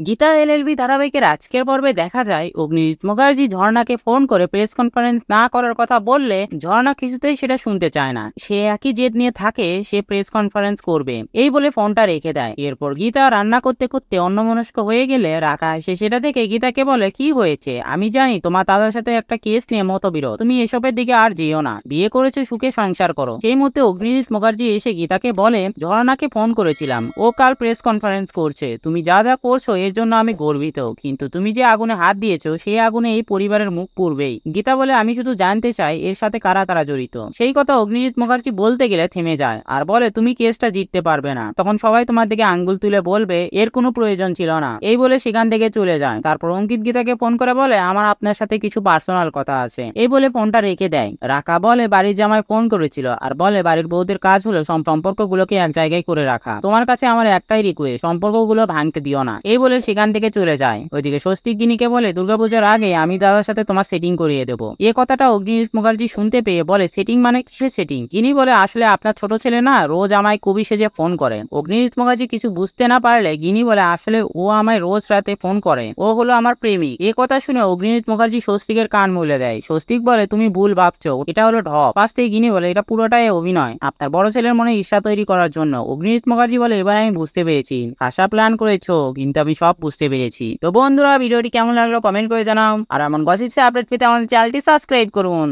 Gita LLB ধারাবাহিকের আজকের পর্বে দেখা যায় অগ্নিজিৎ মুখার্জি ঝর্ণাকে ফোন করে প্রেস কনফারেন্স না করার কথা বললে ঝর্ণা কিছুতেই সেটা শুনতে চায় না। সে একই জেদ নিয়ে থাকে, সে প্রেস কনফারেন্স করবে এই বলে ফোনটা রেখে দেয়। এরপর গীতা রান্না করতে করতে অন্যমনস্ক হয়ে গেলে রাখা এসে সেটা দেখে গীতাকে বলে, কি হয়েছে? আমি জানি তোমার দাদার সাথে একটা কেস নিয়ে মতবিরোধ, তুমি এসবের দিকে আর যেও না, বিয়ে করেছে সুখে সংসার করো। সেই মুহূর্তে অগ্নিজিৎ মুখার্জি এসে গীতাকে বলে, ঝর্ণাকে ফোন করেছিলাম, ও কাল প্রেস কনফারেন্স করছে, তুমি যা যা করছো এর জন্য আমি গর্বিত, কিন্তু তুমি যে আগুনে হাত দিয়েছো সেই আগুনে এই পরিবারের মুখ পুড়বেই। গীতা বলে, আমি শুধু জানতে চাই এর সাথে কারা কারা জড়িত। সেই কথা অগ্নিজিৎ মুখার্জি বলতে গেলে থেমে যায় আর বলে, তুমি কেসটা জিততে পারবে না, তখন সবাই তোমার দিকে আঙ্গুল তুলে বলবে এর কোনো প্রয়োজন ছিল না। এই বলে সেখান থেকে চলে যায়। তারপর অঙ্কিত গীতাকে ফোন করে বলে, আমার আপনার সাথে কিছু পার্সোনাল কথা আছে। এই বলে ফোনটা রেখে দেয়। রাকা বলে, বাড়ির জামাই ফোন করেছিল আর বলে বাড়ির বউদের কাজ হলো সম্পর্কগুলোকে এক জায়গায় করে রাখা, তোমার কাছে আমার একটাই রিকোয়েস্ট, সম্পর্কগুলো ভাঙতে দিও না। এই বলে সেখান থেকে চলে যায়। ওইদিকে স্বস্তিক গিনিকে বলে, দুর্গাপূজার আগে আমি দাদার সাথে তোমার সেটিং করিয়ে দেবো। এ কথাটা অগ্নিজিৎ মুখার্জি শুনতে পেয়ে বলে, সেটিং মানে কিসের সেটিং? গিনি বলে, আসলে আপনার ছোট ছেলে না রোজ আমায় কবি সেজে ফোন করে। অগ্নিজিৎ মুখার্জি কিছু বুঝতে না পারলে গিনি বলে, আসলে ও আমায় রোজ রাতে ফোন করে, ও হলো আমার প্রেমিক। এ কথা শুনে অগ্নিজিৎ মুখার্জি স্বস্তিকের কান মুলে দেয়। স্বস্তিক বলে, তুমি ভুল ভাবছো, এটা হলো ঢপ। পাশ থেকে গিনি বলে, এটা পুরোটাই অভিনয়, আপনার বড় ছেলের মনে ঈর্ষা তৈরি করার জন্য। অগ্নিজিৎ মুখার্জি বলে, এবার আমি বুঝতে পেরেছি, খাসা প্ল্যান করেছো, কিন্তু আমি সব বুঝতে পেরেছি। তো বন্ধুরা, ভিডিওটি কেমন লাগলো কমেন্ট করে জানাও, আর এমন গসিপসে আপডেট পেতে আমাদের চ্যানেলটি সাবস্ক্রাইব করুন।